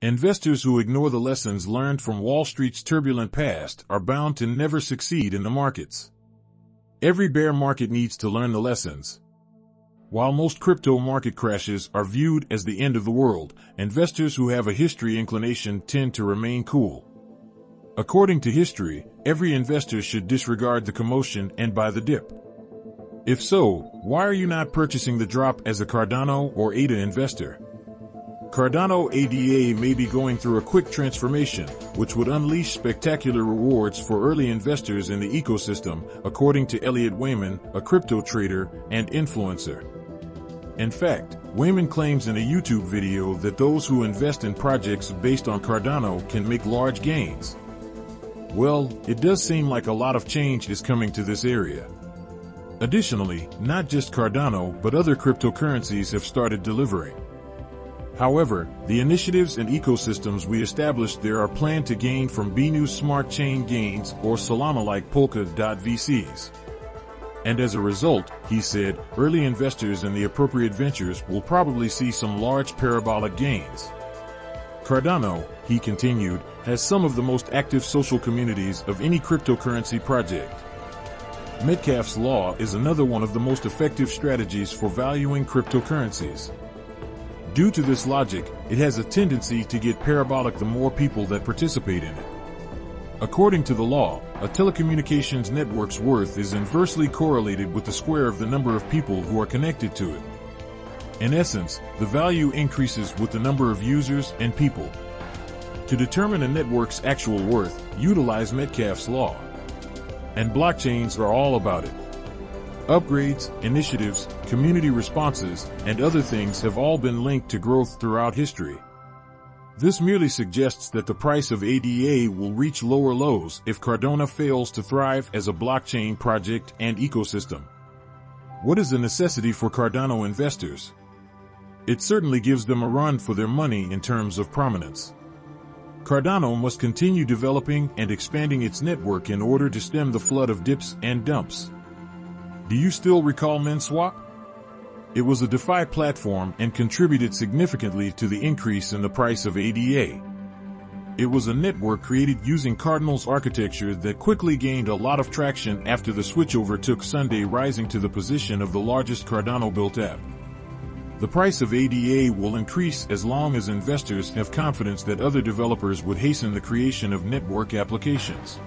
Investors who ignore the lessons learned from Wall Street's turbulent past are bound to never succeed in the markets. Every bear market needs to learn the lessons. While most crypto market crashes are viewed as the end of the world, investors who have a history inclination tend to remain cool. According to history, every investor should disregard the commotion and buy the dip. If so, why are you not purchasing the drop as a Cardano or ADA investor? Cardano ADA may be going through a quick transformation, which would unleash spectacular rewards for early investors in the ecosystem, according to Elliot Wayman, a crypto trader and influencer. In fact, Wayman claims in a YouTube video that those who invest in projects based on Cardano can make large gains. Well, it does seem like a lot of change is coming to this area. Additionally, not just Cardano but other cryptocurrencies have started delivering. However, the initiatives and ecosystems we established there are planned to gain from BNew's smart chain gains or Solana like Polka.VCs. And as a result, he said, early investors in the appropriate ventures will probably see some large parabolic gains. Cardano, he continued, has some of the most active social communities of any cryptocurrency project. Metcalfe's law is another one of the most effective strategies for valuing cryptocurrencies. Due to this logic, it has a tendency to get parabolic the more people that participate in it. According to the law, a telecommunications network's worth is inversely correlated with the square of the number of people who are connected to it. In essence, the value increases with the number of users and people. To determine a network's actual worth, utilize Metcalfe's law. And blockchains are all about it. Upgrades, initiatives, community responses, and other things have all been linked to growth throughout history. This merely suggests that the price of ADA will reach lower lows if Cardano fails to thrive as a blockchain project and ecosystem. What is a necessity for Cardano investors? It certainly gives them a run for their money in terms of prominence. Cardano must continue developing and expanding its network in order to stem the flood of dips and dumps. Do you still recall MinSwap? It was a DeFi platform and contributed significantly to the increase in the price of ADA. It was a network created using Cardinal's architecture that quickly gained a lot of traction after the switchover took Sunday, rising to the position of the largest Cardano-built app. The price of ADA will increase as long as investors have confidence that other developers would hasten the creation of network applications.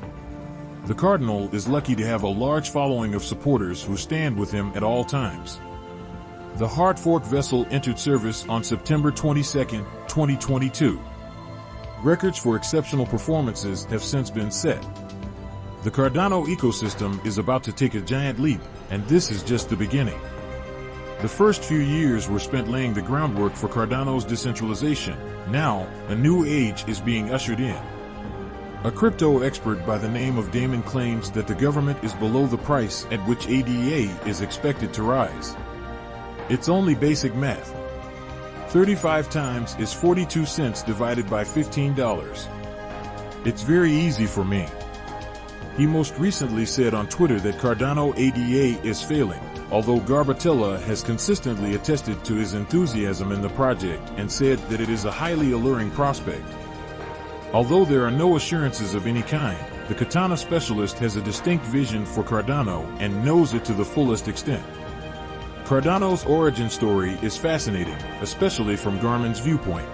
The Cardinal is lucky to have a large following of supporters who stand with him at all times. The hard fork vessel entered service on September 22, 2022. Records for exceptional performances have since been set. The Cardano ecosystem is about to take a giant leap, and this is just the beginning. The first few years were spent laying the groundwork for Cardano's decentralization. Now, a new age is being ushered in. A crypto expert by the name of Damon claims that the government is below the price at which ADA is expected to rise. It's only basic math. 35 times is 42 cents divided by $15. It's very easy for me. He most recently said on Twitter that Cardano ADA is failing, although Garbatella has consistently attested to his enthusiasm in the project and said that it is a highly alluring prospect. Although there are no assurances of any kind, the Katana specialist has a distinct vision for Cardano and knows it to the fullest extent. Cardano's origin story is fascinating, especially from Garmin's viewpoint.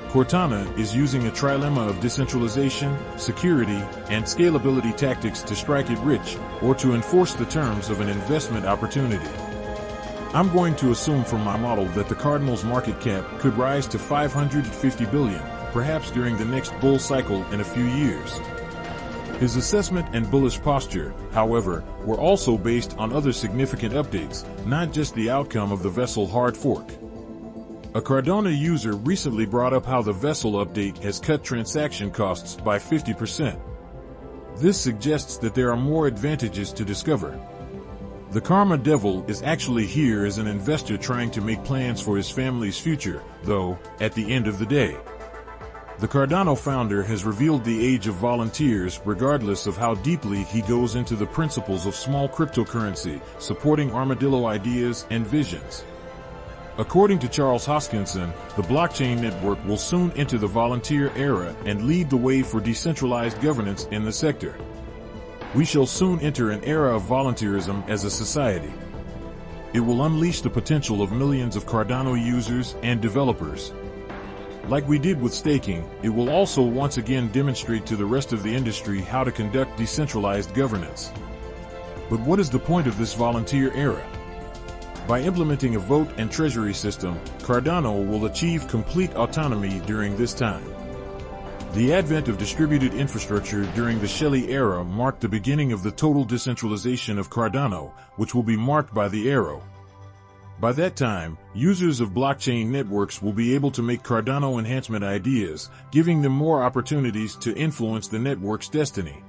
Cortana is using a trilemma of decentralization, security, and scalability tactics to strike it rich, or to enforce the terms of an investment opportunity. I'm going to assume from my model that the Cardinal's market cap could rise to $550 billion, perhaps during the next bull cycle in a few years. His assessment and bullish posture, however, were also based on other significant updates, not just the outcome of the vessel hard fork. A Cardano user recently brought up how the vessel update has cut transaction costs by 50%. This suggests that there are more advantages to discover. The Karma Devil is actually here as an investor trying to make plans for his family's future, though, at the end of the day. The Cardano founder has revealed the age of volunteers regardless of how deeply he goes into the principles of small cryptocurrency, supporting armadillo ideas and visions. According to Charles Hoskinson, the blockchain network will soon enter the volunteer era and lead the way for decentralized governance in the sector. We shall soon enter an era of volunteerism as a society. It will unleash the potential of millions of Cardano users and developers. Like we did with staking, it will also once again demonstrate to the rest of the industry how to conduct decentralized governance. But what is the point of this volunteer era? By implementing a vote and treasury system, Cardano will achieve complete autonomy during this time. The advent of distributed infrastructure during the Shelley era marked the beginning of the total decentralization of Cardano, which will be marked by the arrow. By that time, users of blockchain networks will be able to make Cardano enhancement ideas, giving them more opportunities to influence the network's destiny.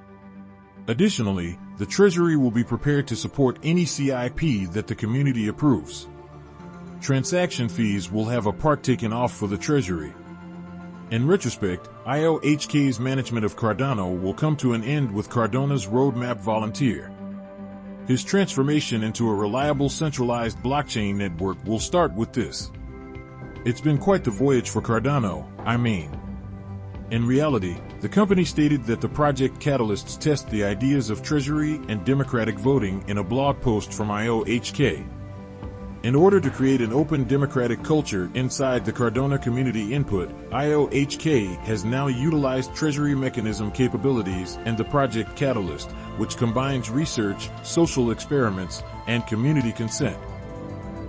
Additionally, the Treasury will be prepared to support any CIP that the community approves. Transaction fees will have a part taken off for the Treasury. In retrospect, IOHK's management of Cardano will come to an end with Cardano's roadmap volunteer. His transformation into a reliable centralized blockchain network will start with this. It's been quite the voyage for Cardano, I mean. In reality, the company stated that the project catalysts test the ideas of treasury and democratic voting in a blog post from IOHK. In order to create an open democratic culture inside the Cardano community input, IOHK has now utilized treasury mechanism capabilities and the project catalyst, which combines research, social experiments, and community consent.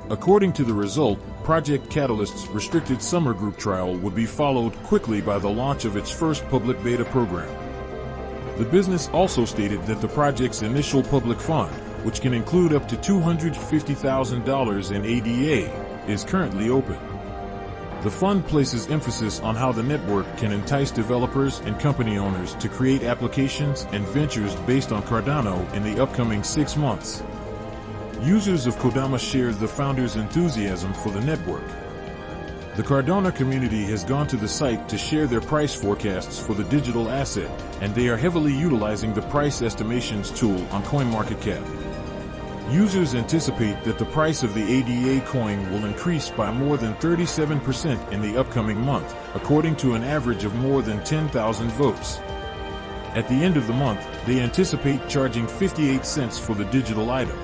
According to the result, Project Catalyst's restricted summer group trial would be followed quickly by the launch of its first public beta program. The business also stated that the project's initial public fund, which can include up to $250,000 in ADA, is currently open. The fund places emphasis on how the network can entice developers and company owners to create applications and ventures based on Cardano in the upcoming 6 months. Users of Kodama shared the founders' enthusiasm for the network. The Cardano community has gone to the site to share their price forecasts for the digital asset, and they are heavily utilizing the price estimations tool on CoinMarketCap. Users anticipate that the price of the ADA coin will increase by more than 37% in the upcoming month, according to an average of more than 10,000 votes. At the end of the month, they anticipate charging 58 cents for the digital item.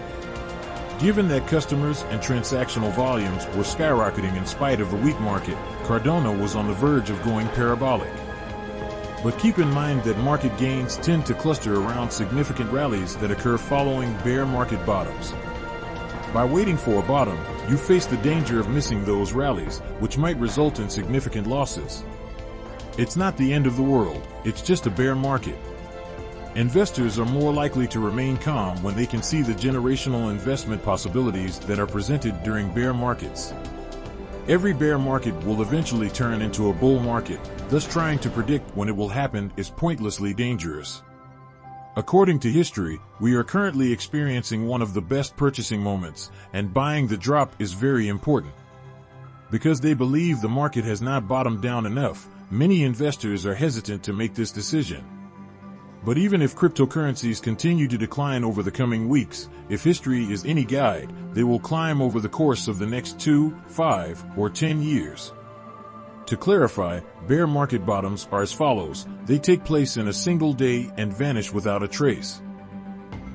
Given that customers and transactional volumes were skyrocketing in spite of the weak market, Cardano was on the verge of going parabolic. But keep in mind that market gains tend to cluster around significant rallies that occur following bear market bottoms. By waiting for a bottom, you face the danger of missing those rallies, which might result in significant losses. It's not the end of the world, it's just a bear market. Investors are more likely to remain calm when they can see the generational investment possibilities that are presented during bear markets. Every bear market will eventually turn into a bull market, thus trying to predict when it will happen is pointlessly dangerous. According to history, we are currently experiencing one of the best purchasing moments, and buying the drop is very important. Because they believe the market has not bottomed down enough, many investors are hesitant to make this decision. But even if cryptocurrencies continue to decline over the coming weeks, if history is any guide, they will climb over the course of the next 2, 5, or 10 years. To clarify, bear market bottoms are as follows: they take place in a single day and vanish without a trace.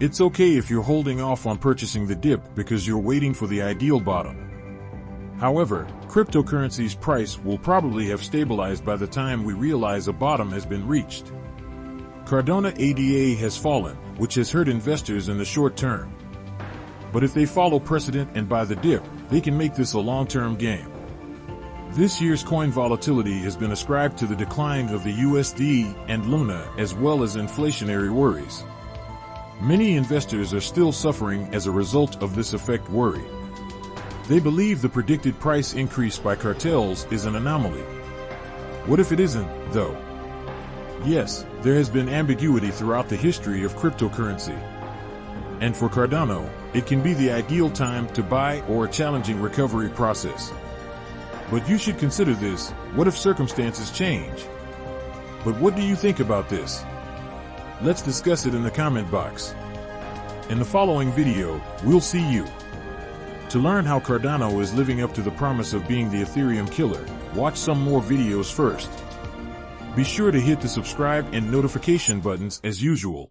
It's okay if you're holding off on purchasing the dip because you're waiting for the ideal bottom. However, cryptocurrency's price will probably have stabilized by the time we realize a bottom has been reached. Cardano ADA has fallen, which has hurt investors in the short term. But if they follow precedent and buy the dip, they can make this a long-term game. This year's coin volatility has been ascribed to the decline of the USD and Luna as well as inflationary worries. Many investors are still suffering as a result of this effect worry. They believe the predicted price increase by cartels is an anomaly. What if it isn't, though? Yes, there has been ambiguity throughout the history of cryptocurrency. And for Cardano, it can be the ideal time to buy or a challenging recovery process. But you should consider this: what if circumstances change? But what do you think about this? Let's discuss it in the comment box. In the following video, we'll see you. To learn how Cardano is living up to the promise of being the Ethereum killer, watch some more videos first. Be sure to hit the subscribe and notification buttons as usual.